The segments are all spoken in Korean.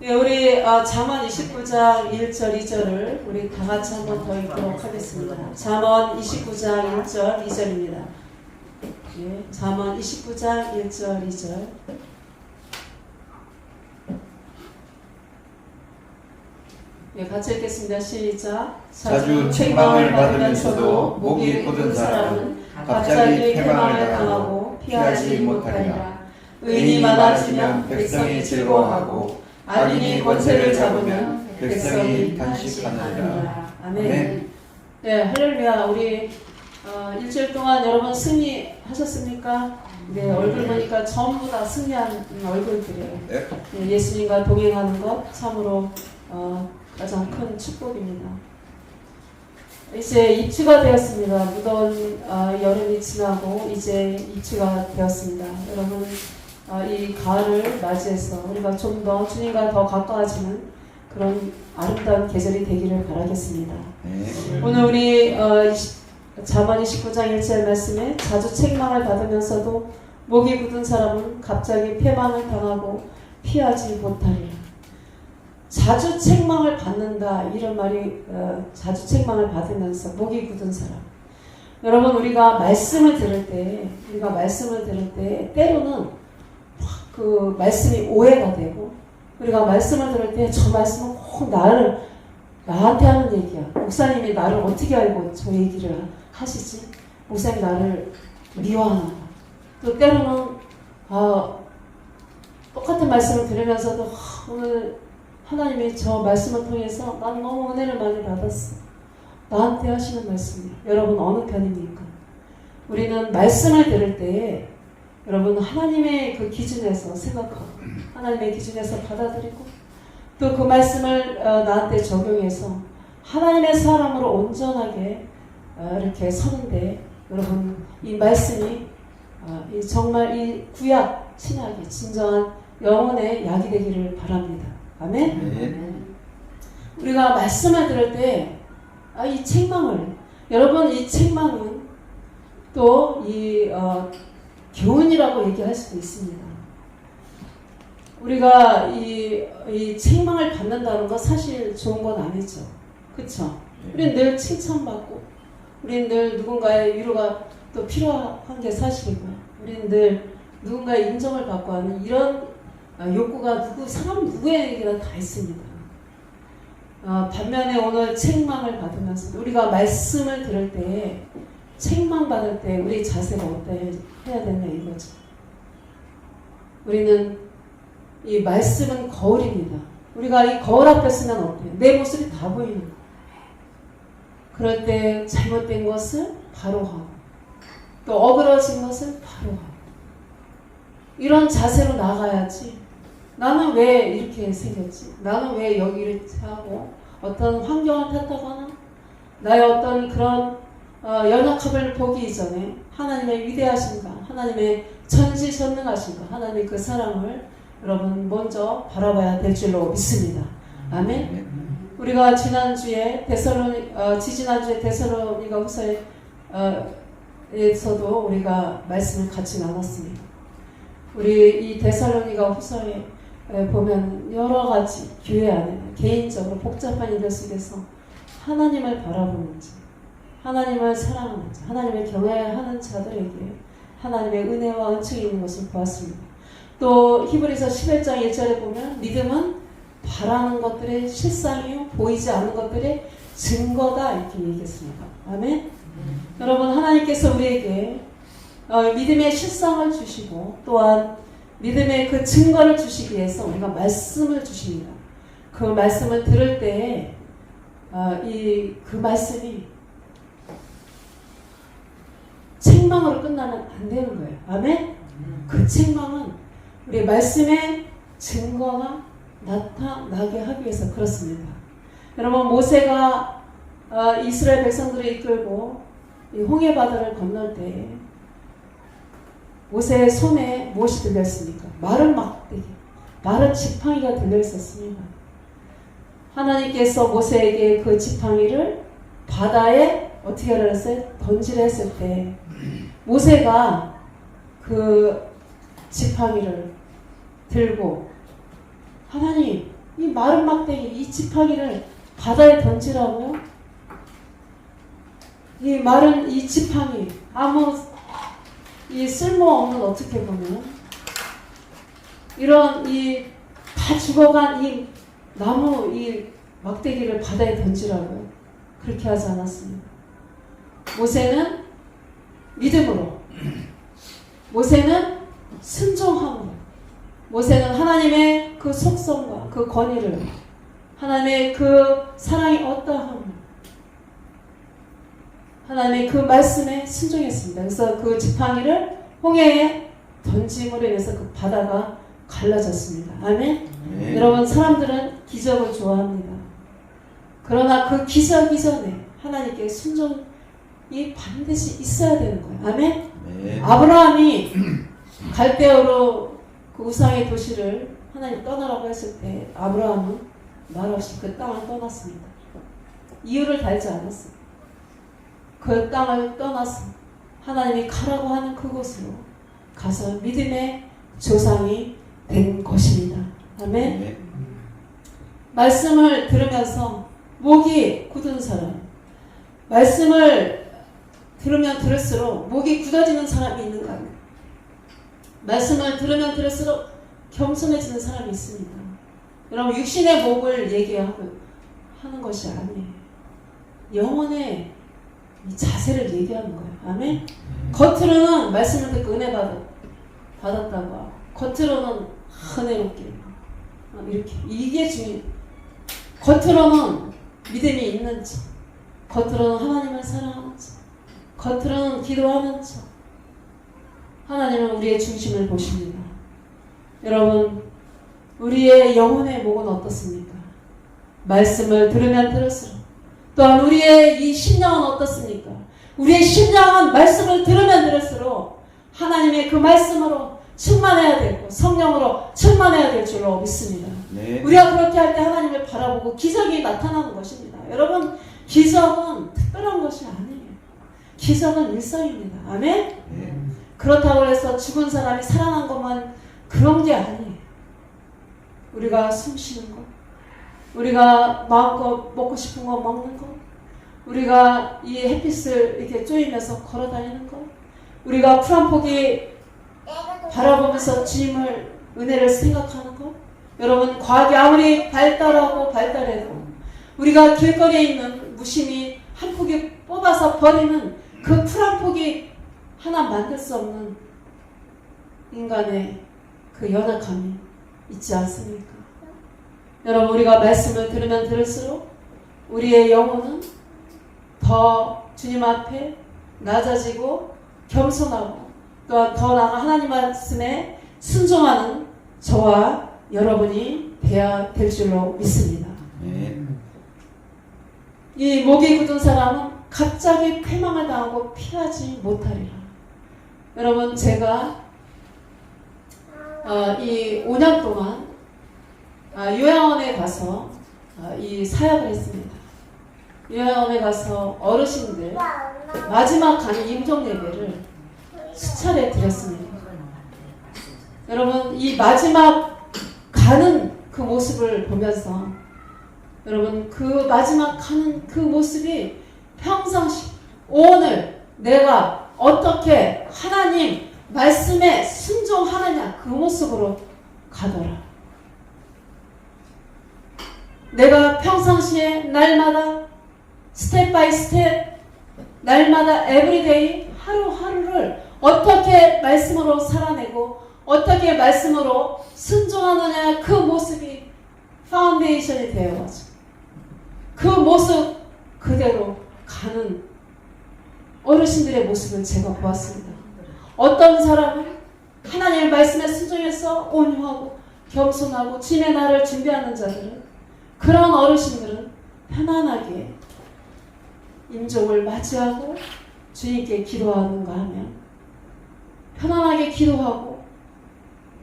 예, 우리 잠언 29장 1절 2절을 우리 다 같이 한번 더 읽도록 하겠습니다. 잠언 29장 1절 2절입니다. 예, 잠언 29장 1절 2절. 예, 같이 읽겠습니다. 시작. 자주 책망을 받으면서도 목이 곧은 사람은 갑자기 패망을 당하고 피하지 못하리라. 의인이 많아지면 백성이 즐거워하고 악인이 권세를 잡으면 백성이 단식하느니라. 아멘. 네, 할렐루야. 우리 일주일 동안 여러분 승리하셨습니까? 네, 얼굴 보니까 전부 다 승리한 얼굴들이에요. 네. 네, 예수님과 동행하는 것 참으로 가장 큰 축복입니다. 이제 입추가 되었습니다. 무더운 여름이 지나고 이제 입추가 되었습니다. 여러분 이 가을을 맞이해서 우리가 좀 더 주님과 더 가까워지는 그런 아름다운 계절이 되기를 바라겠습니다. 네. 오늘 우리 잠언 29장 1절 말씀에 자주 책망을 받으면서도 목이 굳은 사람은 갑자기 패망을 당하고 피하지 못하리라. 자주 책망을 받는다 이런 말이 자주 책망을 받으면서 목이 굳은 사람. 여러분 우리가 말씀을 들을 때 때로는 그 말씀이 오해가 되고 우리가 말씀을 들을 때 저 말씀은 꼭 나한테 하는 얘기야. 목사님이 나를 어떻게 알고 저 얘기를 하시지? 목사님 나를 미워하나? 또 때로는 똑같은 말씀을 들으면서도 오늘 하나님이 저 말씀을 통해서 난 너무 은혜를 많이 받았어. 나한테 하시는 말씀이야. 여러분 어느 편입니까? 우리는 말씀을 들을 때 여러분 하나님의 그 기준에서 생각하고 하나님의 기준에서 받아들이고 또 그 말씀을 나한테 적용해서 하나님의 사람으로 온전하게 이렇게 서는데 여러분 이 말씀이 정말 이 구약 신약이 진정한 영혼의 약이 되기를 바랍니다. 아멘? 네. 우리가 말씀을 들을 때 이 책망을 여러분 이 책망은 또 이 교훈이라고 얘기할 수도 있습니다. 우리가 이 책망을 받는다는 건 사실 좋은 건 아니죠. 그렇죠? 우리는 늘 칭찬받고 우리는 늘 누군가의 위로가 또 필요한 게 사실이고요. 우리는 늘 누군가의 인정을 받고 하는 이런 욕구가 사람 누구에게나 다 있습니다. 반면에 오늘 책망을 받으면서 우리가 말씀을 들을 때 책망받을 때 우리 자세가 어때야 되냐 이거죠. 우리는 이 말씀은 거울입니다. 우리가 이 거울 앞에 서면 어때요? 내 모습이 다 보이는 거예요. 그럴 때 잘못된 것을 바로 하고 또 어그러진 것을 바로 하고 이런 자세로 나가야지. 나는 왜 이렇게 생겼지? 나는 왜 여기를 하고 어떤 환경을 탓하거나 나의 어떤 그런 연약함을 보기 이전에 하나님의 위대하신가, 하나님의 전지전능하신가, 하나님의 그 사랑을 여러분 먼저 바라봐야 될 줄로 믿습니다. 아멘. 우리가 지지난주에 데살로니가 후서에서도 우리가 말씀을 같이 나눴습니다. 우리 이 데살로니가 후서에 보면 여러 가지 교회 안에 개인적으로 복잡한 일들 속에서 하나님을 바라보는 자, 하나님을 사랑하는 자, 하나님을 경외하는 자들에게 하나님의 은혜와 은총이 있는 것을 보았습니다. 또 히브리서 11장 1절에 보면 믿음은 바라는 것들의 실상이요 보이지 않는 것들의 증거다 이렇게 얘기했습니다. 아멘. 여러분 하나님께서 우리에게 믿음의 실상을 주시고 또한 믿음의 그 증거를 주시기 위해서 우리가 말씀을 주십니다. 그 말씀을 들을 때 그 말씀이 책망으로 끝나면 안 되는 거예요. 아멘? 그 책망은 우리 말씀의 증거가 나타나게 하기 위해서 그렇습니다. 여러분 모세가 이스라엘 백성들을 이끌고 이 홍해 바다를 건널 때 모세의 손에 무엇이 들려있습니까? 마른 막대기, 마른 지팡이가 들려있었습니다. 하나님께서 모세에게 그 지팡이를 바다에 어떻게 하라 했어요? 던지라 했을 때 모세가 그 지팡이를 들고 하나님 이 마른 막대기, 이 지팡이를 바다에 던지라고요? 이 마른 이 지팡이, 아무 이 쓸모없는, 어떻게 보면 이런 이 다 죽어간 이 나무 이 막대기를 바다에 던지라고요? 그렇게 하지 않았습니다. 모세는 믿음으로, 모세는 순종함으로, 모세는 하나님의 그 속성과 그 권위를, 하나님의 그 사랑이 어떠함을, 하나님의 그 말씀에 순종했습니다. 그래서 그 지팡이를 홍해에 던짐으로 인해서 그 바다가 갈라졌습니다. 아멘? 네. 여러분, 사람들은 기적을 좋아합니다. 그러나 그 기적 이전에 하나님께 순종이 반드시 있어야 되는 거예요. 아멘? 네. 아브라함이 갈대아로 그 우상의 도시를 하나님 떠나라고 했을 때 아브라함은 말없이 그 땅을 떠났습니다. 이유를 달지 않았어요. 그 땅을 떠나서 하나님이 가라고 하는 그곳으로 가서 믿음의 조상이 된 것입니다. 아멘. 네. 말씀을 들으면서 목이 굳은 사람, 말씀을 들으면 들을수록 목이 굳어지는 사람이 있는가요? 말씀을 들으면 들을수록 겸손해지는 사람이 있습니다. 여러분, 육신의 목을 얘기하고 하는 것이 아니에요. 영혼의 이 자세를 얘기하는 거예요. 아멘. 겉으로는 말씀을 듣고 은혜 받았다고 하고, 겉으로는 은혜롭게 이렇게, 이게 중요해요. 겉으로는 믿음이 있는 척, 겉으로는 하나님을 사랑하는 척, 겉으로는 기도하는 척. 하나님은 우리의 중심을 보십니다. 여러분, 우리의 영혼의 목은 어떻습니까? 말씀을 들으면 들을수록, 또한 우리의 이 심령은 어떻습니까? 우리의 심령은 말씀을 들으면 들을수록 하나님의 그 말씀으로 충만해야 되고 성령으로 충만해야 될 줄로 믿습니다. 네. 우리가 그렇게 할 때 하나님을 바라보고 기적이 나타나는 것입니다. 여러분, 기적은 특별한 것이 아니에요. 기적은 일상입니다. 아멘? 네. 그렇다고 해서 죽은 사람이 살아난 것만 그런 게 아니에요. 우리가 숨 쉬는 것, 우리가 마음껏 먹고 싶은 거 먹는 것, 우리가 이 햇빛을 이렇게 쪼이면서 걸어 다니는 것, 우리가 풀 한 포기 바라보면서 주님을, 은혜를 생각하는 것. 여러분, 과학이 아무리 발달해도 우리가 길거리에 있는 무심히 한 포기 뽑아서 버리는 그 풀 한 포기 하나 만들 수 없는 인간의 그 연약함이 있지 않습니까? 여러분, 우리가 말씀을 들으면 들을수록 우리의 영혼은 더 주님 앞에 낮아지고 겸손하고, 또한 더 나아가 하나님 말씀에 순종하는 저와 여러분이 되어야 될 줄로 믿습니다. 네. 이 목이 굳은 사람은 갑자기 패망을 당하고 피하지 못하리라. 여러분, 제가 이 5년 동안 요양원에 가서 이 사역을 했습니다. 요양원에 가서 어르신들 마지막 가는 임종 예배를 수차례 드렸습니다. 여러분, 이 마지막 가는 그 모습을 보면서 여러분, 그 마지막 가는 그 모습이 평상시 오늘 내가 어떻게 하나님 말씀에 순종하느냐, 그 모습으로 가더라. 내가 평상시에 날마다 스텝 바이 스텝, 날마다 에브리데이, 하루하루를 어떻게 말씀으로 살아내고 어떻게 말씀으로 순종하느냐, 그 모습이 파운데이션이 되어가지고 그 모습 그대로 가는 어르신들의 모습을 제가 보았습니다. 어떤 사람은 하나님의 말씀에 순종해서 온유하고 겸손하고 주님의 날을 준비하는 자들은, 그런 어르신들은 편안하게 임종을 맞이하고 주님께 기도하는가 하면 편안하게 기도하고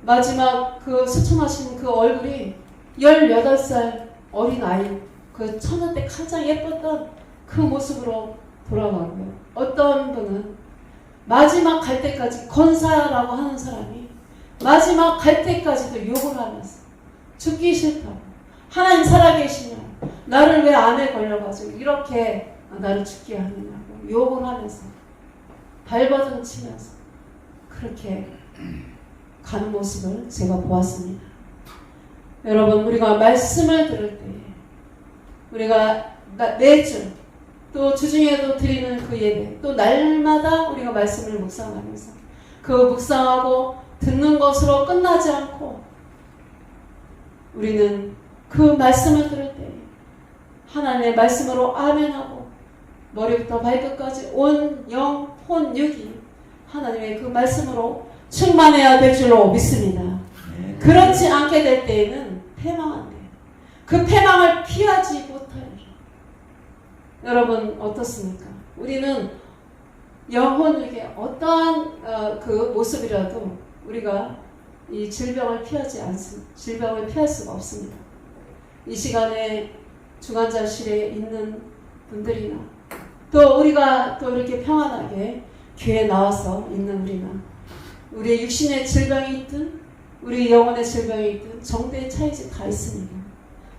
마지막 그 수천하신 그 얼굴이 18살 어린아이, 그 처녀 때 가장 예뻤던 그 모습으로 돌아가고요. 어떤 분은 마지막 갈 때까지, 권사라고 하는 사람이 마지막 갈 때까지도 욕을 하면서 죽기 싫다고, 하나님 살아계시며 나를 왜 암에 걸려가지고 이렇게 나를 죽게 하느냐고 욕을 하면서 발버둥 치면서 그렇게 가는 모습을 제가 보았습니다. 여러분, 우리가 말씀을 들을 때 우리가 매주 또 주중에도 드리는 그 예배, 또 날마다 우리가 말씀을 묵상하면서 그 묵상하고 듣는 것으로 끝나지 않고 우리는 그 말씀을 들을 때 하나님의 말씀으로 아멘하고 머리부터 발끝까지 온 영, 혼, 육이 하나님의 그 말씀으로 충만해야 될 줄로 믿습니다. 그렇지 않게 될 때에는 패망한데 그 패망을 피하지 못하리라. 여러분 어떻습니까? 우리는 영혼 육의 어떠한 그 모습이라도 우리가 이 질병을 질병을 피할 수가 없습니다. 이 시간에 중환자실에 있는 분들이나 또 우리가 또 이렇게 평안하게 교회에 나와서 있는 우리나 우리의 육신의 질병이 있든 우리 영혼의 질병이 있든 정도의 차이지 다 있습니다.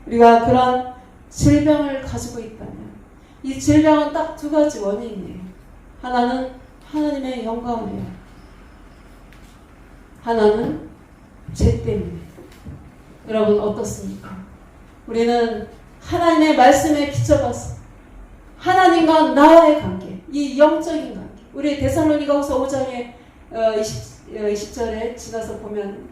우리가 그런 질병을 가지고 있다면 이 질병은 딱 두 가지 원인이에요. 하나는 하나님의 영광이에요. 하나는 죄 때문에. 여러분 어떻습니까? 우리는 하나님의 말씀에 비춰봐서 하나님과 나와의 관계, 이 영적인 관계. 우리 데살로니가후서 5장에 20절에 지나서 보면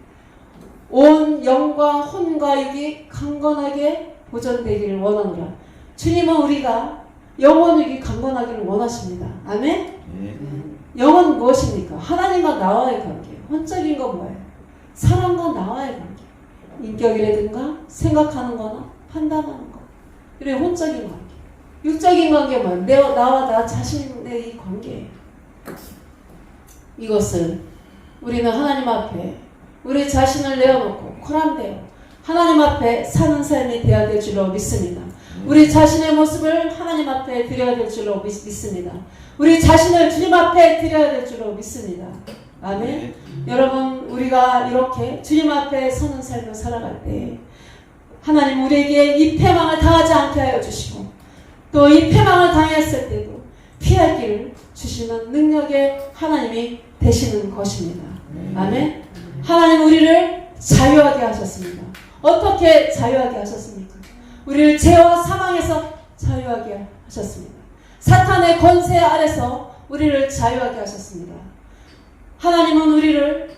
온 영과 혼과 육이 강건하게 보존되기를 원하노라. 주님은 우리가 영혼 육이 강건하기를 원하십니다. 아멘? 영은 무엇입니까? 하나님과 나와의 관계. 혼적인 건 뭐예요? 사람과 나와의 관계. 인격이라든가 생각하는 거나 판단하는 거. 그리고 혼적인 관계. 육적인 관계는 뭐예요? 나와 나 자신의 이 관계예요. 이것을 우리는 하나님 앞에 우리 자신을 내어놓고 코람되어 하나님 앞에 사는 삶이 되어야 될 줄로 믿습니다. 우리 자신의 모습을 하나님 앞에 드려야 될 줄로 믿습니다. 우리 자신을 주님 앞에 드려야 될 줄로 믿습니다. 아멘. 여러분 우리가 이렇게 주님 앞에 서는 삶을 살아갈 때 하나님 우리에게 이 패망을 당하지 않게 하여 주시고 또 이 패망을 당했을 때도 피할 길을 주시는 능력의 하나님이 되시는 것입니다. 아멘. 하나님 우리를 자유하게 하셨습니다. 어떻게 자유하게 하셨습니까? 우리를 죄와 사망에서 자유하게 하셨습니다. 사탄의 권세 아래서 우리를 자유하게 하셨습니다. 하나님은 우리를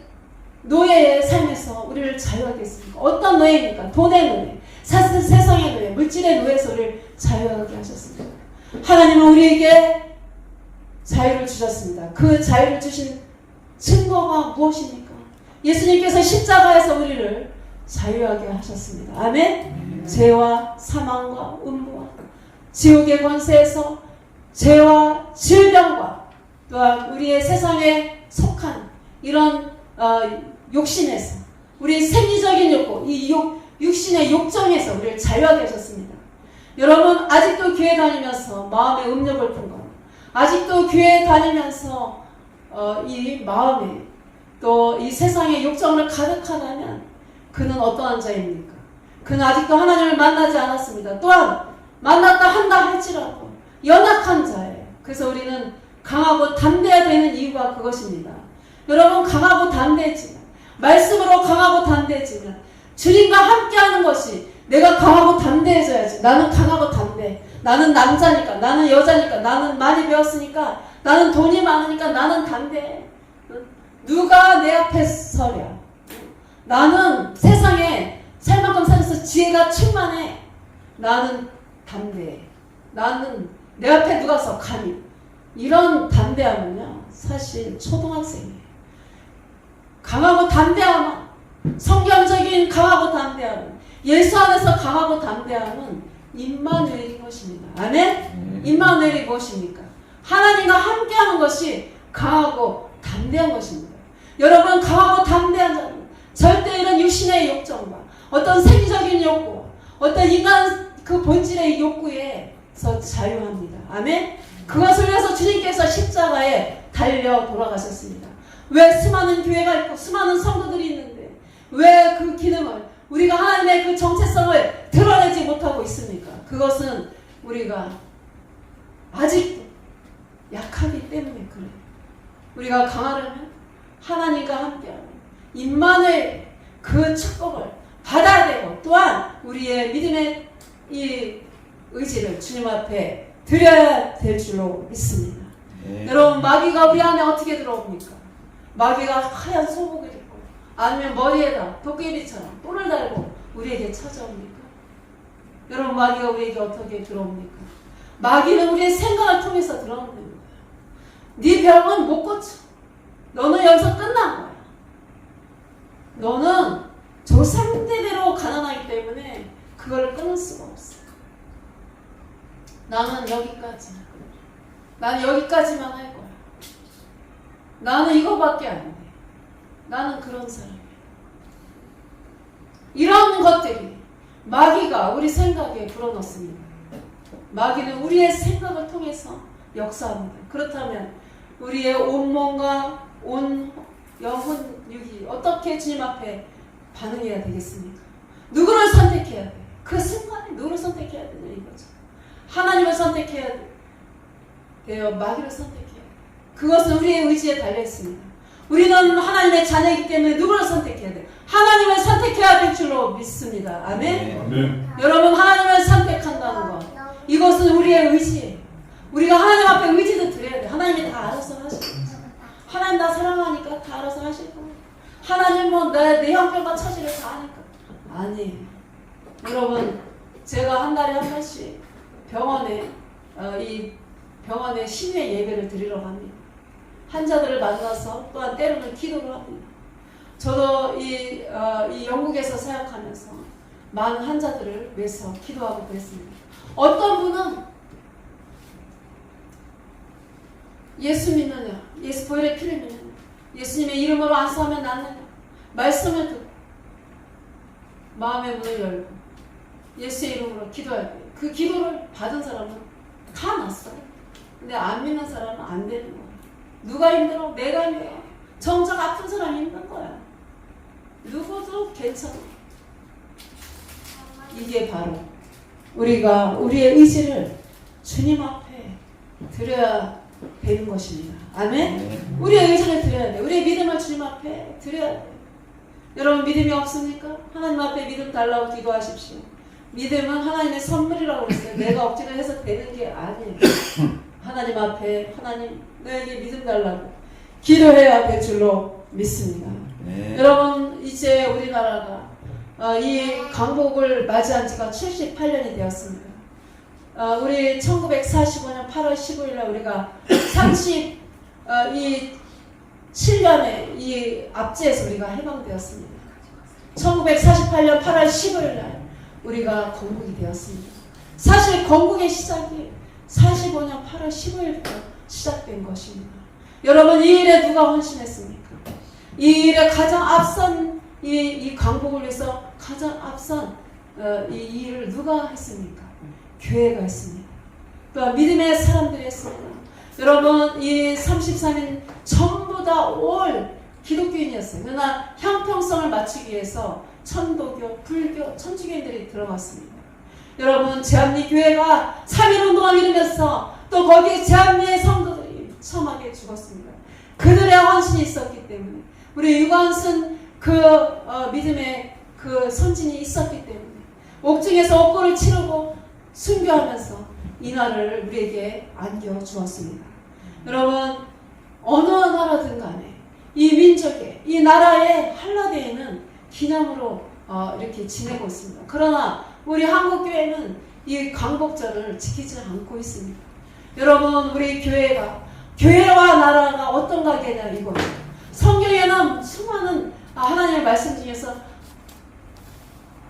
노예의 삶에서 우리를 자유하게 했습니다. 어떤 노예입니까? 돈의 노예, 세상의 노예, 물질의 노예에서 우리를 자유하게 하셨습니다. 하나님은 우리에게 자유를 주셨습니다. 그 자유를 주신 증거가 무엇입니까? 예수님께서 십자가에서 우리를 자유하게 하셨습니다. 아멘? 죄와 사망과 음부와 지옥의 권세에서 죄와 질병과 또한 우리의 세상에 속한 이런 욕심에서 우리 생리적인 욕구, 이 육신의 욕정에서 우리를 자유하게 하셨습니다. 여러분 아직도 교회 다니면서 마음에 음욕을 품거나 아직도 교회 다니면서 이 마음에 또 이 세상의 욕정을 가득하다면 그는 어떠한 자입니까? 그는 아직도 하나님을 만나지 않았습니다. 또한 만났다 한다 할지라도 연약한 자예요. 그래서 우리는 강하고 담대해야 되는 이유가 그것입니다. 여러분 강하고 담대해지면 말씀으로 강하고 담대해지면 주님과 함께하는 것이 내가 강하고 담대해져야지. 나는 강하고 담대해. 나는 남자니까 나는 여자니까 나는 많이 배웠으니까 나는 돈이 많으니까 나는 담대해. 누가 내 앞에 서랴. 나는 세상에 살 만큼 살면서 지혜가 충만해. 나는 담대해. 나는 내 앞에 누가 서 감히. 이런 담대함은요 사실 초등학생이에요. 강하고 담대함은 성경적인 강하고 담대함은 예수 안에서 강하고 담대함은 임마누엘인 것입니다. 아멘? 임마누엘이 무엇입니까? 하나님과 함께하는 것이 강하고 담대한 것입니다. 여러분 강하고 담대한 자는 절대 이런 육신의 욕정과 어떤 생리적인 욕구, 어떤 인간 그 본질의 욕구에서 자유합니다. 아멘? 그것을 위해서 주님께서 십자가에 달려 돌아가셨습니다. 왜 수많은 교회가 있고 수많은 성도들이 있는데 왜 그 기능을 우리가 하나님의 그 정체성을 드러내 못하고 있습니까? 그것은 우리가 아직도 약하기 때문에 그래요. 우리가 강하려면 하나님과 함께하는 임마누엘 그 축복을 받아야 되고, 또한 우리의 믿음의 이 의지를 주님 앞에 드려야 될 줄로 믿습니다. 네. 여러분, 마귀가 우리 안에 어떻게 들어옵니까? 마귀가 하얀 소복을 입고 아니면 머리에다 도깨비처럼 뿔을 달고 우리에게 찾아옵니까? 여러분, 마귀가 우리에게 어떻게 들어옵니까? 마귀는 우리의 생각을 통해서 들어오는 거야. 네 병은 못 고쳐. 너는 여기서 끝난 거야. 너는 조상대대로 가난하기 때문에 그걸 끊을 수가 없어. 나는 여기까지. 나는 여기까지만 할 거야. 나는 이거밖에 안 돼. 나는 그런 사람이야. 이런 것들이 마귀가 우리 생각에 불어넣습니다. 마귀는 우리의 생각을 통해서 역사합니다. 그렇다면 우리의 온몸과 온 영혼, 육이 어떻게 주님 앞에 반응해야 되겠습니까? 누구를 선택해야 돼? 그 순간에 누구를 선택해야 되냐 이거죠. 하나님을 선택해야 돼요. 마귀를 선택해야 돼. 그것은 우리의 의지에 달려있습니다. 우리는 하나님의 자녀이기 때문에 누구를 선택해야 돼? 하나님을 선택해야 될 줄로 믿습니다. 아멘? 아멘. 여러분, 하나님을 선택한다는 것, 이것은 우리의 의지예요. 우리가 하나님 앞에 의지도 드려야 돼. 하나님이 다 알아서 하실 거예요. 하나님 나 사랑하니까 다 알아서 하실 거예요. 하나님 뭐 내 형편과 처지를 다 아니까. 아니에요. 여러분, 제가 한 달에 한 번씩 병원에 이 병원에 신의 예배를 드리러 갑니다. 환자들을 만나서 또한 때로는 기도를 합니다. 저도 이 영국에서 사역하면서 많은 환자들을 위해서 기도하고 그랬습니다. 어떤 분은 예수 믿느냐, 예수 보혈의 피를 믿느냐, 예수님의 이름으로 안수하면 낫느냐, 말씀을 듣고 마음의 문을 열고 예수의 이름으로 기도할 때 그 기도를 받은 사람은 다 낫어요. 근데 안 믿는 사람은 안 되는 거예요. 누가 힘들어? 내가 힘들어. 정작 아픈 사람이 힘든 거야. 누구도 괜찮아. 이게 바로 우리가 우리의 의지를 주님 앞에 드려야 되는 것입니다. 아멘? 우리의 의지를 드려야 돼. 우리의 믿음을 주님 앞에 드려야 돼. 여러분, 믿음이 없습니까? 하나님 앞에 믿음 달라고 기도하십시오. 믿음은 하나님의 선물이라고 그랬어요. 내가 억지로 해서 되는 게 아니에요. 하나님 앞에 하나님 너에게 믿음 달라고 기도해야 될 줄로 믿습니다. 네. 여러분, 이제 우리나라가 이 강복을 맞이한 지가 78년이 되었습니다. 우리 1945년 8월 15일 날 우리가 37년의 이 압제에서 우리가 해방되었습니다. 1948년 8월 15일 날 우리가 건국이 되었습니다. 사실 건국의 시작이 45년 8월 15일부터 시작된 것입니다. 여러분, 이 일에 누가 헌신했습니까? 이 일에 가장 앞선 이 강복을 위해서 가장 앞선 이 일을 누가 했습니까? 교회가 했습니다. 또한 믿음의 사람들이 했습니다. 여러분, 이 33인 전부 다 올 기독교인이었어요. 그러나 형평성을 맞추기 위해서 천도교, 불교, 천주교인들이 들어갔습니다. 여러분, 제암리 교회가 3.1운동을 이루면서 또 거기에 제암리의 성도들이 처참하게 죽었습니다. 그들의 헌신이 있었기 때문에, 우리 유관순 믿음의 그 선진이 있었기 때문에 옥중에서 옥고를 치르고 순교하면서 이 날을 우리에게 안겨주었습니다. 여러분, 어느 나라든 간에 이 민족의, 이 나라의 한라대에는 기념으로 이렇게 지내고 있습니다. 그러나 우리 한국교회는 이 광복절을 지키지 않고 있습니다. 여러분, 우리 교회와 나라가 어떤 관계냐 이거예요. 성경에는 수많은 하나님의 말씀 중에서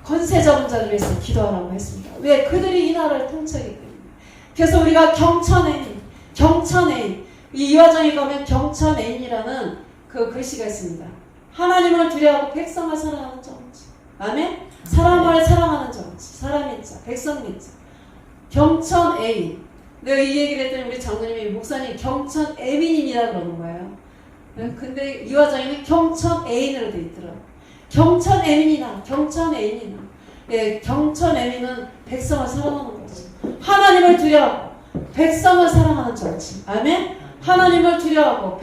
권세 잡은 자를 위해서 기도하라고 했습니다. 왜? 그들이 이 나라를 통치하기 때문에. 그래서 우리가 경천애인, 이 이화정에 가면 경천애인이라는 그 글씨가 있습니다. 하나님을 두려워하고 백성을 사랑하는 정치. 아멘? 사람을 사랑하는 정치. 사람의 자, 백성의 자. 경천애인. 내가 이 얘기를 했더니 우리 장로님이 목사님 경천애민이라 그러는 거예요. 근데 이화정에는 경천애인으로 돼 있더라고요. 경천애민이나 경천애인이나 경천애미는 백성을 사랑하는 거지. 하나님을 두려워하고 백성을 사랑하는 정치. 아멘? 하나님을 두려워하고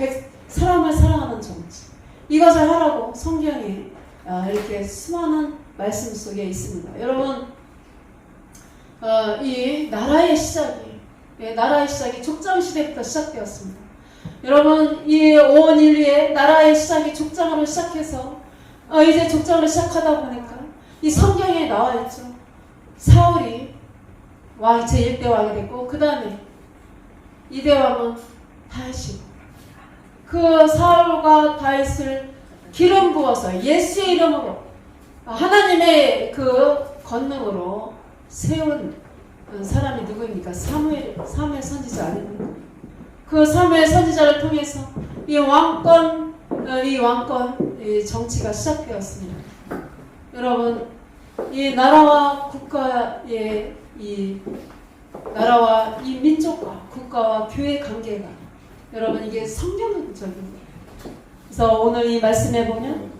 사람을 사랑하는 정치. 이것을 하라고 성경에 이렇게 수많은 말씀 속에 있습니다. 여러분, 이 나라의 시작이 족장시대부터 시작되었습니다. 여러분, 이 온 인류의 나라의 시작이 족장으로 시작해서 이제 족장으로 시작하다 보니까 이 성경에 나와 있죠. 사울이 왕 제1대 왕이 됐고 그 다음에 2대 왕은 다윗이고 그 사울과 다윗을 기름 부어서 예수의 이름으로 하나님의 그 권능으로 세운 사람이 누구입니까? 사무엘 선지자 아닙니까? 그 사무엘 선지자를 통해서 이 왕권 정치가 시작되었습니다. 여러분, 이 나라와 국가의 나라와 이 민족과 국가와 교회 관계가 여러분 이게 성경적인 거예요. 그래서 오늘 이 말씀에 보면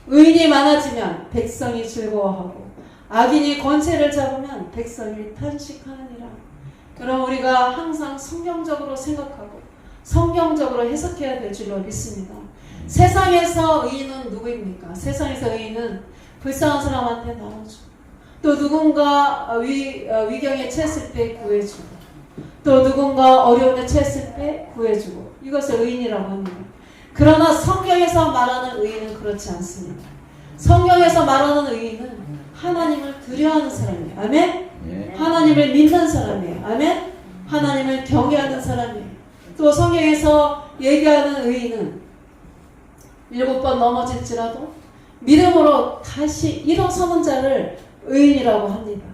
의인이 많아지면 백성이 즐거워하고 악인이 권세를 잡으면 백성이 탄식하느니라. 여러분, 우리가 항상 성경적으로 생각하고 성경적으로 해석해야 될 줄로 믿습니다. 세상에서 의인은 누구입니까? 세상에서 의인은 불쌍한 사람한테 나눠주고 또 누군가 위경에 처했을 때 구해주고 또 누군가 어려움에 처했을 때 구해주고 이것을 의인이라고 합니다. 그러나 성경에서 말하는 의인은 그렇지 않습니다. 성경에서 말하는 의인은 하나님을 두려워하는 사람이에요. 아멘? 예. 하나님을 믿는 사람이에요. 아멘? 하나님을 경외하는 사람이에요. 또 성경에서 얘기하는 의인은 7번 넘어질지라도 믿음으로 다시 일어서는 자를 의인이라고 합니다.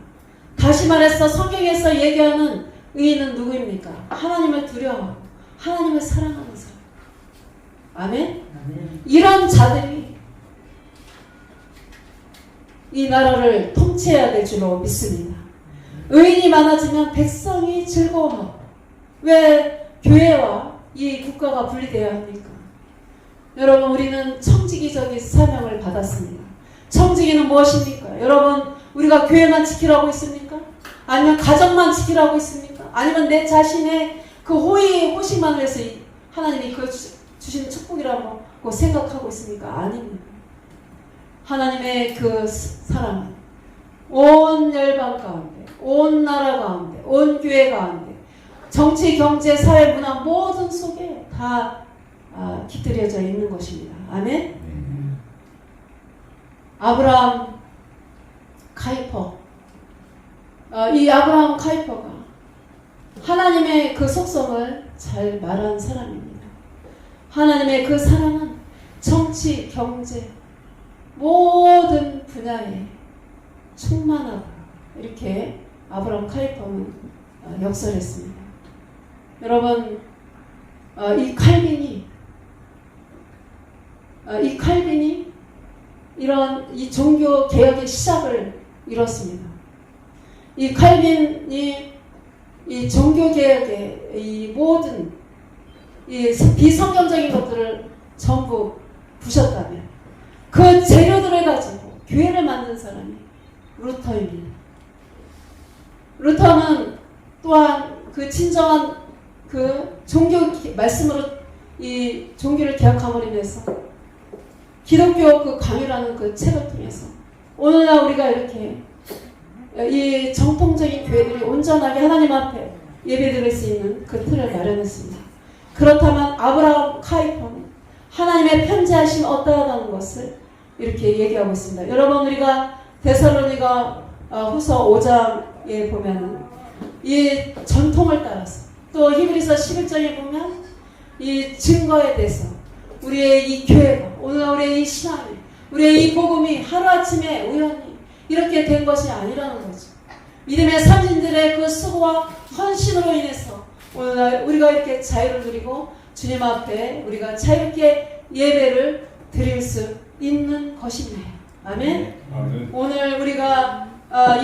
다시 말해서 성경에서 얘기하는 의인은 누구입니까? 하나님을 두려워하고 하나님을 사랑하는 사람. 아멘? 이런 자들이 이 나라를 통치해야 될 줄로 믿습니다. 의인이 많아지면 백성이 즐거워하고 왜 교회와 이 국가가 분리되어야 합니까? 여러분, 우리는 청지기적인 사명을 받았습니다. 청지기는 무엇입니까? 여러분, 우리가 교회만 지키라고 있습니까? 아니면 가정만 지키라고 있습니까? 아니면 내 자신의 그 호식만을 위해서 하나님이 그 주신 축복이라고 생각하고 있습니까? 아닙니다. 하나님의 그 사랑은 온 열방 가운데, 온 나라 가운데, 온 교회 가운데, 정치, 경제, 사회, 문화 모든 속에 다 깃들여져 있는 것입니다. 아멘? 아브라함 카이퍼, 이 아브라함 카이퍼가 하나님의 그 속성을 잘 말한 사람입니다. 하나님의 그 사랑은 정치, 경제 모든 분야에 충만하다. 이렇게 아브라함 카이퍼는 역설했습니다. 여러분, 이 칼빈이 이런 이 종교 개혁의 시작을 이뤘습니다. 이 칼빈이 이 종교 개혁의 이 모든 이 비성경적인 것들을 전부 부셨다면 그 재료들을 가지고 교회를 만든 사람이 루터입니다. 루터는 또한 그 진정한 그 종교 말씀으로 이 종교를 개혁함으로 인해서 기독교 그 강요라는 그 책을 통해서 오늘날 우리가 이렇게 이 정통적인 교회들이 온전하게 하나님 앞에 예배드릴 수 있는 그 틀을 마련했습니다. 그렇다면 아브라함 카이퍼는 하나님의 편지하심 어떠하다는 것을 이렇게 얘기하고 있습니다. 여러분, 우리가 데살로니가 후서 5장에 보면은 이 전통을 따라서 또 히브리서 11장에 보면 이 증거에 대해서 우리의 이 교회가 오늘 우리의 이 신앙이 우리의 이 복음이 하루아침에 우연히 이렇게 된 것이 아니라는 거죠. 믿음의 선진들의 그 수고와 헌신으로 인해서 오늘 우리가 이렇게 자유를 누리고 주님 앞에 우리가 자유롭게 예배를 드릴 수 있는 것입니다. 아멘. 오늘 우리가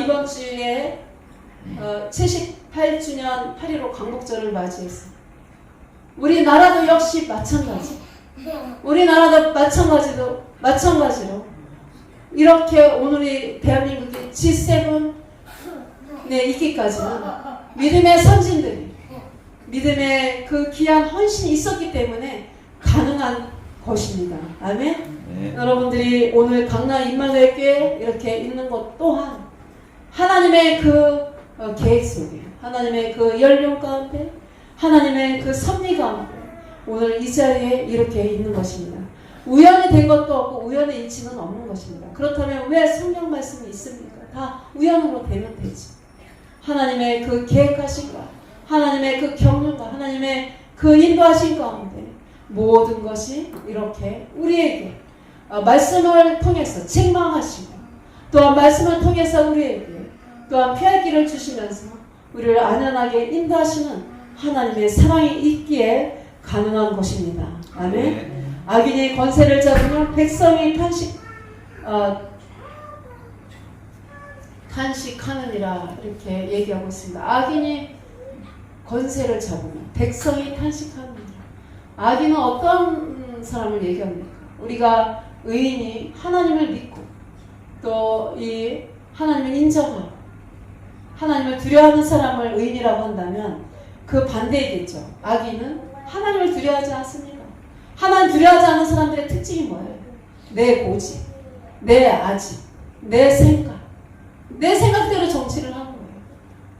이번 주에 78주년 8.15 광복절을 맞이해서 우리나라도 역시 마찬가지. 우리나라도 마찬가지로 이렇게 오늘이 대한민국이 G7에 있기까지는 믿음의 선진들이 믿음의 그 귀한 헌신이 있었기 때문에 가능한 것입니다. 아멘. 네. 여러분들이 오늘 강남 임마누엘교회 이렇게 있는 것 또한 하나님의 그 계획 속에, 하나님의 그 연륜 가운데, 하나님의 그 섭리 가운데 오늘 이 자리에 이렇게 있는 것입니다. 우연히 된 것도 없고 우연의 일치는 없는 것입니다. 그렇다면 왜 성경 말씀이 있습니까? 다 우연으로 되면 되지. 하나님의 그 계획하신가, 하나님의 그 경륜과 하나님의 그 인도하신 가운데 모든 것이 이렇게 우리에게 말씀을 통해서 책망하시고 또한 말씀을 통해서 우리에게 또한 피할 길을 주시면서 우리를 안전하게 인도하시는 하나님의 사랑이 있기에 가능한 것입니다. 아멘. 악인이 권세를 잡으면 백성이 탄식하느니라 이렇게 얘기하고 있습니다. 악인이 권세를 잡으면 백성이 탄식하느니라. 악인은 어떤 사람을 얘기합니까? 우리가 의인이 하나님을 믿고 또 이 하나님을 인정하고 하나님을 두려워하는 사람을 의인이라고 한다면 그 반대이겠죠. 악인은 하나님을 두려워하지 않습니다. 하나님 두려워하지 않는 사람들의 특징이 뭐예요? 내 고집, 내 아집, 내 생각. 내 생각대로 정치를 하는 거예요.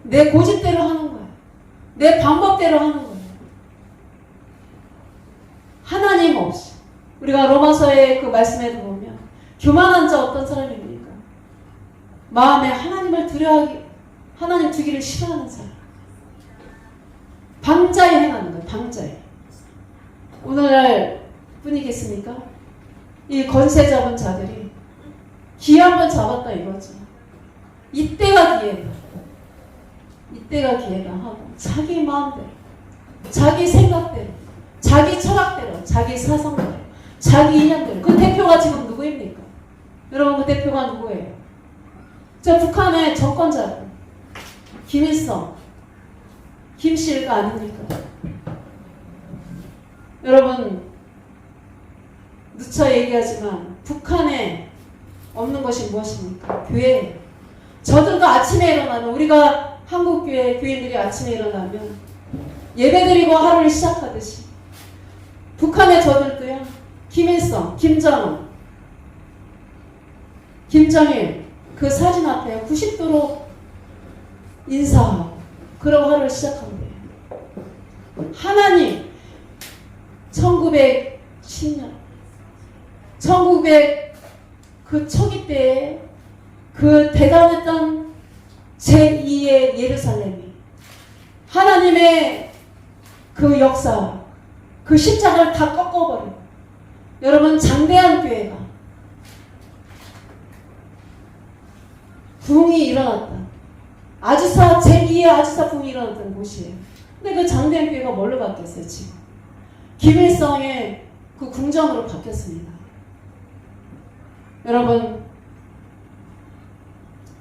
내 고집대로 하는 거예요. 내 방법대로 하는 거예요. 하나님 없이. 우리가 로마서의 그 말씀에도 보면 교만한 자 어떤 사람입니까? 마음에 하나님을 두려워하기, 하나님 두기를 싫어하는 사람. 방자에 행하는 거예요. 방자에. 오늘날 뿐이겠습니까? 이 권세 잡은 자들이 기회 한번 잡았다 이거죠. 이때가 기회다. 이때가 기회다 하고 자기 마음대로, 자기 생각대로, 자기 철학대로, 자기 사상대로, 자기 이념대로. 그 대표가 지금 누구입니까? 여러분 그 대표가 누구예요? 저 북한의 정권자들 김일성, 김씨가 아닙니까? 여러분 누차 얘기하지만 북한에 없는 것이 무엇입니까? 교회예요. 저들도 아침에 일어나면, 우리가 한국교회 교인들이 아침에 일어나면 예배드리고 하루를 시작하듯이 북한의 저들도요, 김일성, 김정은, 김정일 그 사진 앞에 90도로 인사하고 그러고 하루를 시작한대요. 하나님 1910년 1900 그 초기 때에 그 대단했던 제2의 예루살렘이 하나님의 그 역사, 그 십자가를 다 꺾어버리고, 여러분 장대한 교회가 부흥이 일어났다. 아주사 제2의 아주사 부흥이 일어났던 곳이에요. 근데 그 장대한 교회가 뭘로 바뀌었어요 지금? 김일성의 그 궁정으로 바뀌었습니다. 여러분,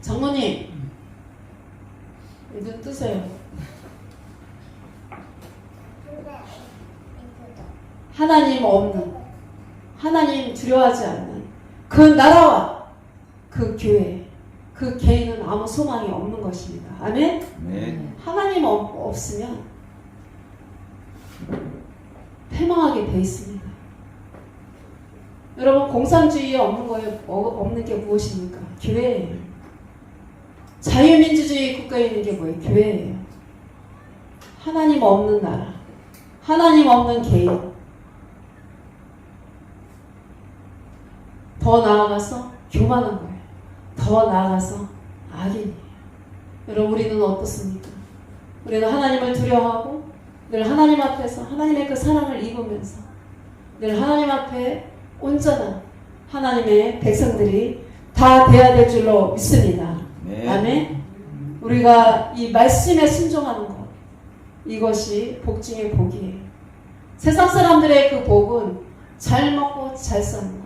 장로님 눈 뜨세요. 하나님 없는, 하나님 두려워하지 않는 그 나라와 그 교회, 그 개인은 아무 소망이 없는 것입니다. 아멘? 네. 하나님 없으면 패망하게 돼 있습니다. 여러분, 공산주의에 없는 게 무엇입니까? 교회예요. 자유민주주의 국가에 있는 게 뭐예요? 교회예요. 하나님 없는 나라, 하나님 없는 개인, 더 나아가서 교만한 거예요. 더 나아가서 악인이에요. 여러분, 우리는 어떻습니까? 우리는 하나님을 두려워하고 늘 하나님 앞에서 하나님의 그 사랑을 입으면서 늘 하나님 앞에 온전한 하나님의 백성들이 다 되어야 될 줄로 믿습니다. 네. 아멘. 우리가 이 말씀에 순종하는 것, 이것이 복 중의 복이에요. 세상 사람들의 그 복은 잘 먹고 잘 사는 것.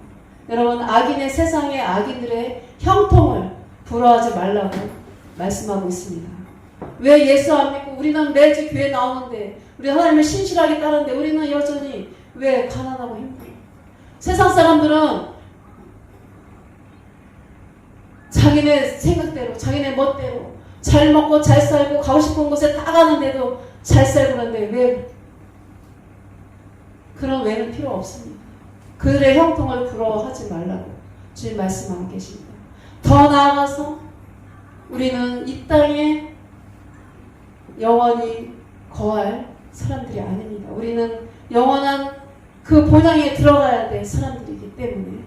여러분, 악인의, 세상의 악인들의 형통을 부러워하지 말라고 말씀하고 있습니다. 왜 예수 안 믿고 우리는 매주 교회 나오는데, 우리 하나님을 신실하게 따르는데 우리는 여전히 왜 가난하고 힘들어? 세상 사람들은 자기네 생각대로 자기네 멋대로 잘 먹고 잘 살고 가고 싶은 곳에 다 가는데도 잘 살고 그러는데 왜 그런 왜는 필요 없습니다. 그들의 형통을 부러워하지 말라고 주님 말씀하고 계십니다. 더 나아가서 우리는 이 땅에 영원히 거할 사람들이 아닙니다. 우리는 영원한 그 본향에 들어가야 될 사람들이기 때문에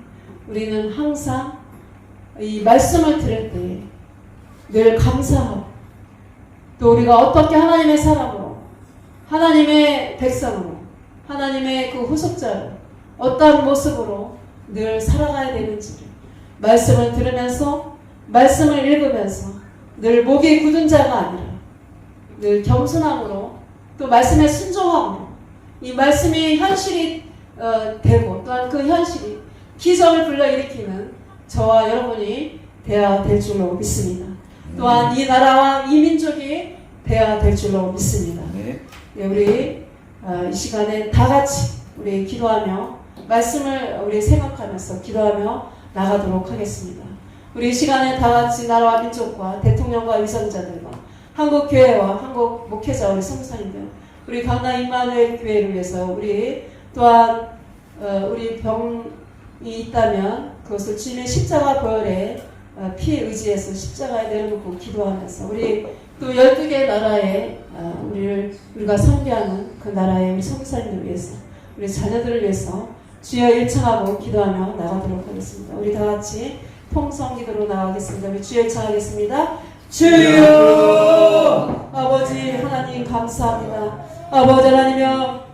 우리는 항상 이 말씀을 들을 때 늘 감사하고 또 우리가 어떻게 하나님의 사람으로 하나님의 백성으로 하나님의 그 후속자로 어떠한 모습으로 늘 살아가야 되는지를 말씀을 들으면서 말씀을 읽으면서 늘 목이 굳은 자가 아니라 늘 겸손함으로 또 말씀에 순종함으로 이 말씀이 현실이 되고 또한 그 현실이 기적을 불러일으키는 저와 여러분이 되어야 될 줄로 믿습니다. 또한 이 나라와 이 민족이 되어야 될 줄로 믿습니다. 네, 우리 이 시간에 다 같이 우리 기도하며 말씀을 우리 생각하면서 기도하며 나가도록 하겠습니다. 우리 이 시간에 다 같이 나라와 민족과 대통령과 위선자들과 한국 교회와 한국 목회자 우리 성사님들 우리 강남 임마누엘 교회를 위해서 우리 또한 우리 병이 있다면 그것을 주님의 십자가 보혈에 피에 의지해서 십자가에 내려놓고 기도하면서 우리 또 12개 나라에 우리가 선교하는 그 나라의 우리 성사님들을 위해서 우리 자녀들을 위해서 주여 일청하고 기도하며 나가도록 하겠습니다. 우리 다 같이 통성기도로 나가겠습니다. 우리 주여 일청하겠습니다. 주여 아버지 하나님 감사합니다. 아버지 하나님이여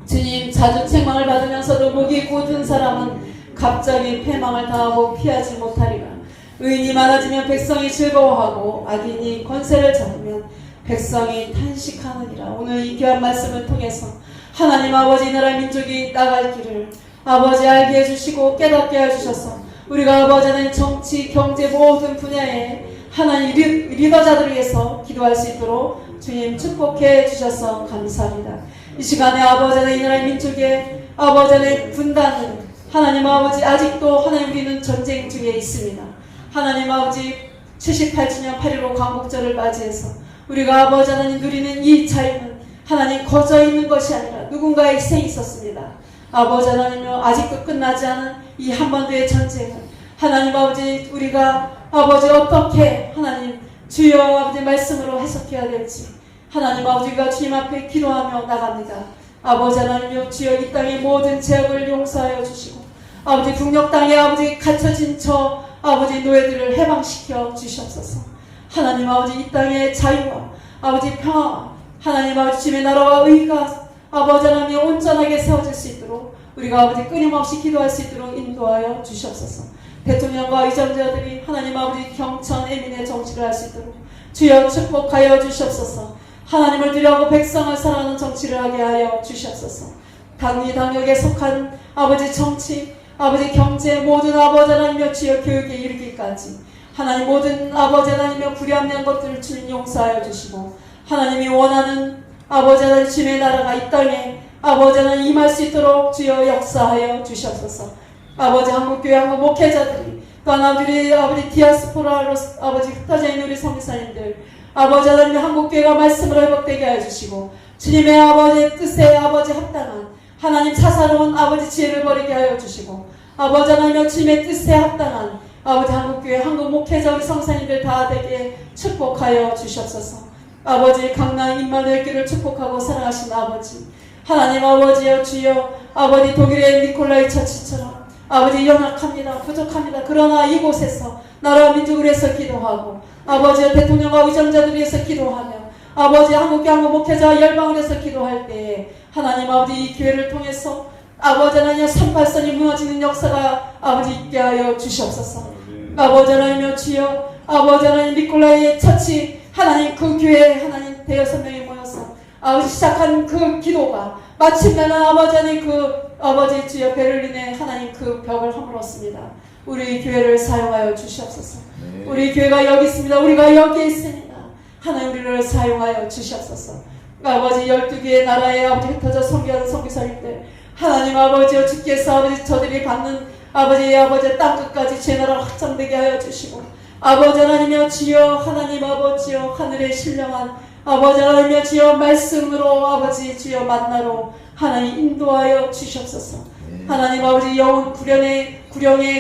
주님 자주 책망을 받으면서도 목이 곧은 사람은 갑자기 패망을 당하고 피하지 못하리라. 의인이 많아지면 백성이 즐거워하고 악인이 권세를 잡으면 백성이 탄식하느니라. 오늘 이 귀한 말씀을 통해서 하나님 아버지 나라 민족이 나갈 길을 아버지 알게 해주시고 깨닫게 해주셔서 우리가 아버지는 정치 경제 모든 분야에 하나님 리더자들을 위해서 기도할 수 있도록 주님 축복해 주셔서 감사합니다. 이 시간에 아버지는 이 나라 민족의 아버지는 분단은 하나님 아버지 아직도 하나님 우리는 전쟁 중에 있습니다. 하나님 아버지 78주년 8.15 광복절을 맞이해서 우리가 아버지 하나님 누리는 이 자유는 하나님 거저 있는 것이 아니라 누군가의 희생이 있었습니다. 아버지 하나님여 아직도 끝나지 않은 이 한반도의 전쟁은 하나님 아버지 우리가 아버지 어떻게 하나님 주여 아버지 말씀으로 해석해야 될지 하나님 아버지가 주님 앞에 기도하며 나갑니다. 아버지 하나님여 주여 이 땅의 모든 죄악을 용서하여 주시고 아버지 북녘 땅에 아버지 갇혀진 저 아버지 노예들을 해방시켜 주시옵소서. 하나님 아버지 이 땅의 자유와 아버지 평화와 하나님 아버지 주님의 나라와 의가 아버지 하나님 온전하게 세워질 수 있도록 우리가 아버지 끊임없이 기도할 수 있도록 인도하여 주시옵소서. 대통령과 의정자들이 하나님 아버지 경천 애민의 정치를 할 수 있도록 주여 축복하여 주시옵소서. 하나님을 두려워하고 백성을 사랑하는 정치를 하게 하여 주시옵소서. 당리 당역에 속한 아버지 정치 아버지 경제 모든 아버지 하나님여 주여 교육에 이르기까지 하나님 모든 아버지 하나님여 불합리한 것들을 주님 용서하여 주시고 하나님이 원하는 아버지 하나님 주님의 나라가 이 땅에 아버지 하나님 임할 수 있도록 주여 역사하여 주시옵소서. 아버지 한국교회 한국 목회자들이 또한 우리 아버지 디아스포라로 아버지 흩어져 있는 우리 성교사님들 아버지 하나님 한국교회가 말씀으로 회복되게 하여 주시고 주님의 아버지 뜻에 아버지 합당한 하나님 사사로운 아버지 지혜를 버리게 하여 주시고 아버지 하나님 주님의 뜻에 합당한 아버지 한국교회 한국 목회자 우리 성사님들 다 되게 축복하여 주시옵소서. 아버지 강남 임마누엘 교회를 축복하고 사랑하신 아버지 하나님 아버지여 주여 아버지 독일의 니콜라이 처치처럼 아버지 연약합니다. 부족합니다. 그러나 이곳에서 나라와 민족을 위해서 기도하고 아버지여 대통령과 의정자들을 위해서 기도하며 아버지 한국교회 한국 목회자 열방을 위해서 기도할 때에 하나님 아버지 이 기회를 통해서 아버지 하나님 산발선이 무너지는 역사가 아버지 있게 하여 주시옵소서. 아버지 하나님여 주여 아버지 하나님 니콜라이의 처치 하나님 그 교회에 하나님 대여섯 명이 모여서 아버지 시작한 그 기도가 마침내는 아버지 하나님 그 아버지 주여 베를린에 하나님 그 벽을 허물었습니다. 우리 교회를 사용하여 주시옵소서. 네. 우리 교회가 여기 있습니다. 우리가 여기 있습니다. 하나님 우리를 사용하여 주시옵소서. 아버지 12개의 나라에 아버지 흩어져 섬기하는 선교사님들 하나님 아버지여 주께서 아버지 저들이 받는 아버지 땅끝까지 제 나라가 확장되게 하여 주시고 아버지 하나님이여 주여 하나님 아버지여 하늘에 신령한 아버지 하나님이여 주여 말씀으로 아버지 주여 만나러 하나님 인도하여 주시옵소서. 하나님 아버지 영혼 구령의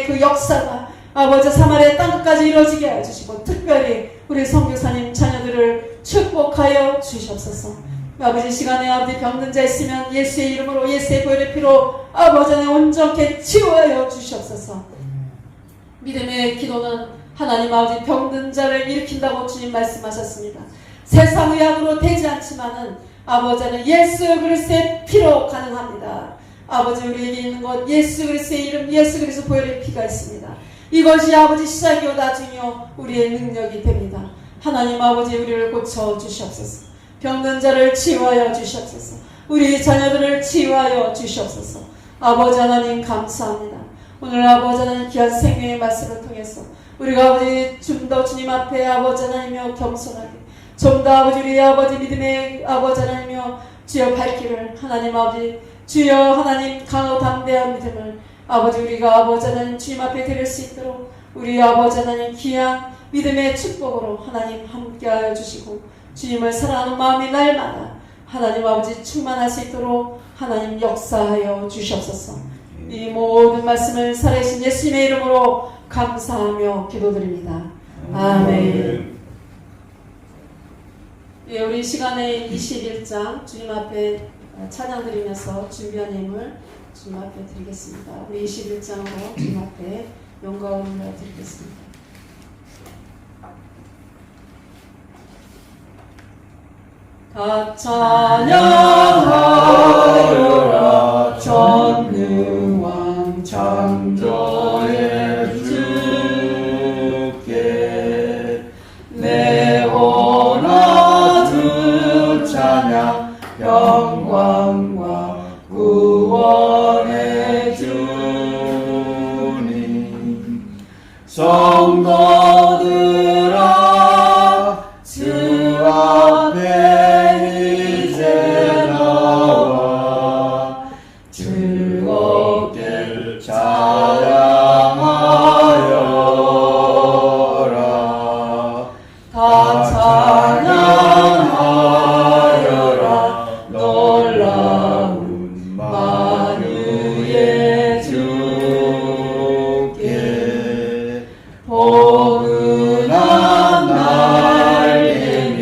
그 역사가 아버지 사마리아 땅끝까지 이루어지게 하여 주시고 특별히 우리 선교사님 자녀들을 축복하여 주시옵소서. 아버지 시간에 아버지 병든 자 있으면 예수의 이름으로 예수의 보혈의 피로 아버지 하나님 온전케 치유하여 주시옵소서. 믿음의 기도는 하나님 아버지 병든 자를 일으킨다고 주님 말씀하셨습니다. 세상 의학으로 되지 않지만은 아버지 하나님 예수 그리스도의 피로 가능합니다. 아버지 우리에게 있는 것 예수 그리스도의 이름 예수 그리스도 보혈의 피가 있습니다. 이것이 아버지 시작이요 나중이요 우리의 능력이 됩니다. 하나님 아버지 우리를 고쳐 주시옵소서. 병든 자를 치유하여 주시옵소서. 우리 자녀들을 치유하여 주시옵소서. 아버지 하나님 감사합니다. 오늘 아버지 하나님 귀한 생명의 말씀을 통해서 우리가 아버지 좀 더 주님 앞에 아버지 하나님이여 겸손하게 좀 더 아버지 우리 아버지 믿음의 아버지 하나님이여 주여 발길을 하나님 아버지 주여 하나님 강하고 담대한 믿음을 아버지 우리가 아버지 하나님 주님 앞에 드릴 수 있도록 우리 아버지 하나님 귀한 믿음의 축복으로 하나님 함께하여 주시고 주님을 사랑하는 마음이 날마다 하나님 아버지 충만할 수 있도록 하나님 역사하여 주시옵소서. 이 모든 말씀을 살아계신 예수님의 이름으로 감사하며 기도드립니다. 아멘. 예, 우리 시간에 21장 주님 앞에 찬양 드리면서 준비한 예물 주님 앞에 드리겠습니다. 우리 21장으로 주님 앞에 영광을 드리겠습니다. 다 찬양하여라 전능왕 창조의 주께 내 원하는 찬양 영광과 구원의 주님 성도들아 주 앞에 이제 나와 즐겁게 찬양하여라 다 찬양하여라 놀라운 만유의 주께 포근한 날개미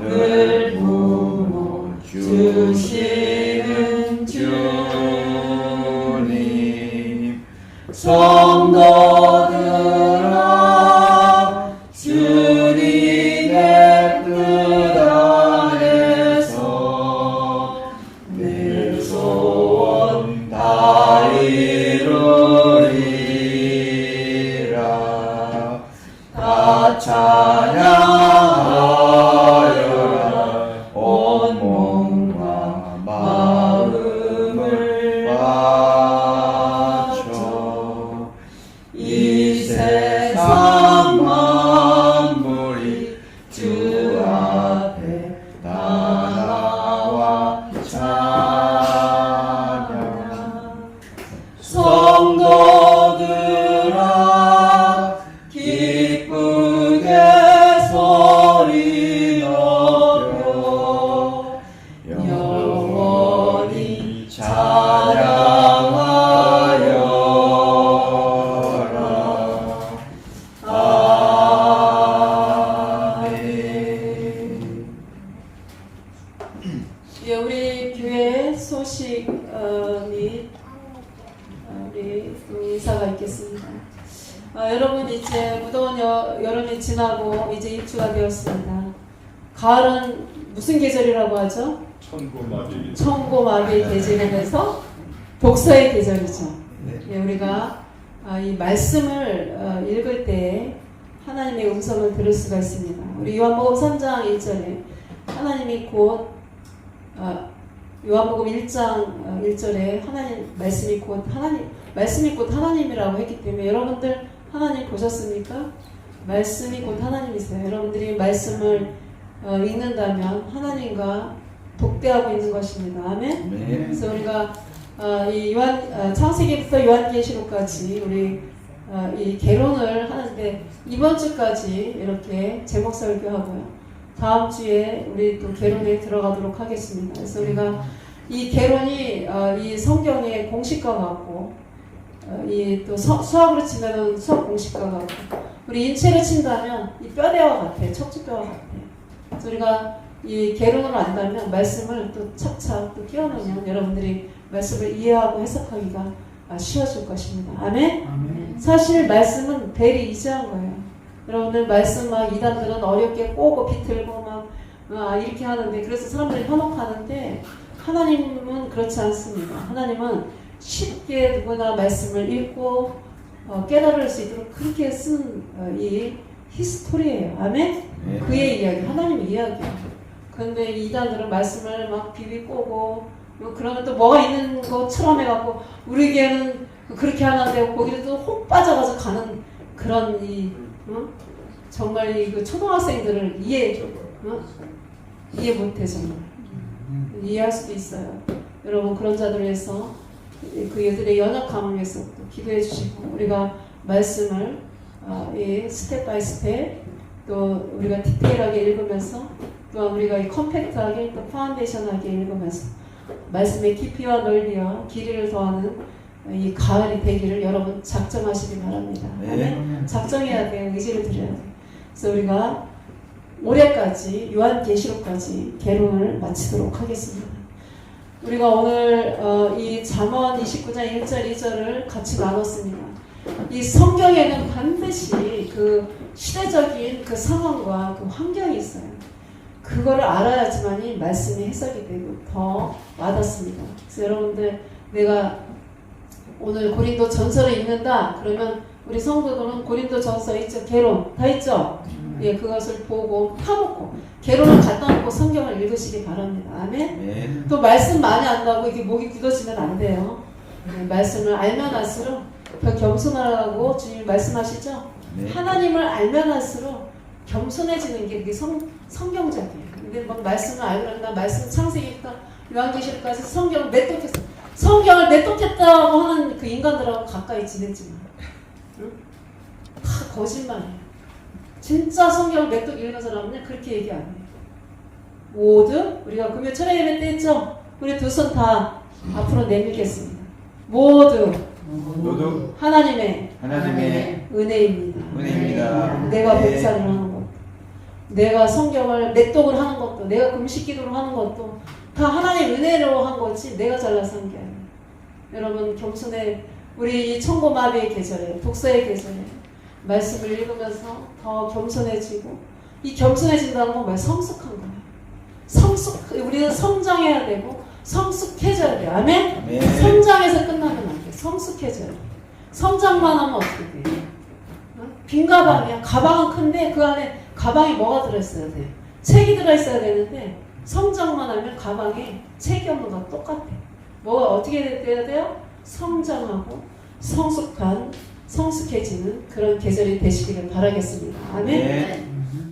늘 부어주시는 주님 성도들아 주님의 뜻 안에서 내 소원 다 이루리라 다 찬양하여라 온 몸과 마음을 바쳐 이 세상 만물이 주 앞에 다 나와 찬양 성도들아 기쁘게 소리 높여 영원히 찬양하여라 아멘. 예, 우리 교회 소식 및 우리 인사가 있겠습니다. 여러분 이제 무더운 여름이 지나고 이제 입추가 되었습니다. 가을은 무슨 계절이라고 하죠? 천고마비 계절이 돼서 독서의 계절이죠. 예, 우리가 이 말씀을 읽을 때 하나님의 음성을 들을 수가 있습니다. 우리 요한복음 3장 1절에 하나님이 곧 요한복음 1장 1절에 하나님 말씀이 곧 하나님이라고 했기 때문에 여러분들 하나님 보셨습니까? 말씀이 곧 하나님이세요. 여러분들이 말씀을 읽는다면 하나님과 독대하고 있는 것입니다. 아멘. 네. 그래서 우리가 이 창세기부터 요한계시록까지 우리 이 개론을 하는데 이번 주까지 이렇게 제목 설교하고요. 다음 주에 우리 또 개론에 들어가도록 하겠습니다. 그래서 우리가 이 개론이 이 성경의 공식과 같고 이 또 수학으로 치면은 수학 공식과 같고 우리 인체로 친다면 이 뼈대와 같아, 척추뼈와 같아. 그래서 우리가 이 개론을 안다면 말씀을 또 착착 또 끼워넣으면 여러분들이 말씀을 이해하고 해석하기가 쉬워질 것입니다. 아멘? 아멘. 사실 말씀은 대리 이지한 거예요. 여러분들 말씀 막 이단들은 어렵게 꼬고 비틀고 막 이렇게 하는데 그래서 사람들이 현혹하는데 하나님은 그렇지 않습니다. 하나님은 쉽게 누구나 말씀을 읽고 깨달을 수 있도록 그렇게 쓴 이 히스토리예요. 아멘? 네. 그의 이야기, 하나님의 이야기예요. 그런데 이단들은 말씀을 막 비비 꼬고 그러면 또 뭐가 있는 것처럼 해갖고 우리 교회는 그렇게 하는데 거기를 또 혹 빠져가서 가는 그런 정말 이 초등학생들을 이해 못해 정말 이해할 수도 있어요. 여러분 그런 자들을 위해서 그들의 연약함을 위해서 또 기도해 주시고 우리가 말씀을 스텝 바이 스텝 또 우리가 디테일하게 읽으면서 또한 우리가 이 컴팩트하게 또 파운데이션하게 읽으면서 말씀의 깊이와 넓이와 길이를 더하는 이 가을이 되기를 여러분 작정하시기 바랍니다. 네. 작정해야 돼요. 의지를 드려야 돼요. 그래서 우리가 올해까지 요한계시록까지 개론을 마치도록 하겠습니다. 우리가 오늘 이 잠언 29장 1절 2절을 같이 나눴습니다. 이 성경에는 반드시 그 시대적인 그 상황과 그 환경이 있어요. 그거를 알아야지만이 말씀이 해석이 되고 더 와닿습니다. 그래서 여러분들 내가 오늘 고린도 전서를 읽는다 그러면 우리 성도들은 고린도 전서 있죠. 개론 다 있죠. 예, 그것을 보고 파먹고 개론을 갖다 놓고 성경을 읽으시기 바랍니다. 아멘. 네. 또 말씀 많이 안다고 이게 목이 굳어지면 안 돼요. 네, 말씀을 알면 할수록 더 겸손하라고 주님이 말씀하시죠. 네. 하나님을 알면 할수록 겸손해지는 게 성경적이에요. 근데 막 말씀을 알고 그런다. 말씀 창세기부터 요한계시록까지 성경을 내똑했어. 성경을 내똑했다고 하는 그 인간들하고 가까이 지내지 마. 응? 다 거짓말이에요. 진짜 성경을 내똑 읽는 사람은 그렇게 얘기 안 해요. 모두 우리가 금요 철야 예배 때 했죠? 우리 두 손 다 앞으로 내밀겠습니다. 모두 하나님의 은혜입니다. 은혜입니다. 내가 네. 봉사를 하는 것도, 내가 성경을 넷독을 하는 것도, 내가 금식기도를 하는 것도 다 하나님 은혜로 한 거지 내가 잘나서 한 게 아니에요. 여러분 겸손해. 우리 이 청고마비의 계절에 독서의 계절에 말씀을 읽으면서 더 겸손해지고 이 겸손해진다는 건 뭐야? 성숙한 거예요. 우리는 성장해야 되고 성숙해져야 돼요. 아멘? 네. 성장해서 끝나면 안 돼. 성숙해져야 돼. 성장만 하면 어떻게 돼? 빈 가방이야. 가방은 큰데 그 안에 가방에 뭐가 들어있어야 돼? 책이 들어있어야 되는데 성장만 하면 가방에 책이 없는 거 똑같아. 뭐가 어떻게 돼야 돼요? 성장하고 성숙해지는 그런 계절이 되시기를 바라겠습니다. 아멘. 네.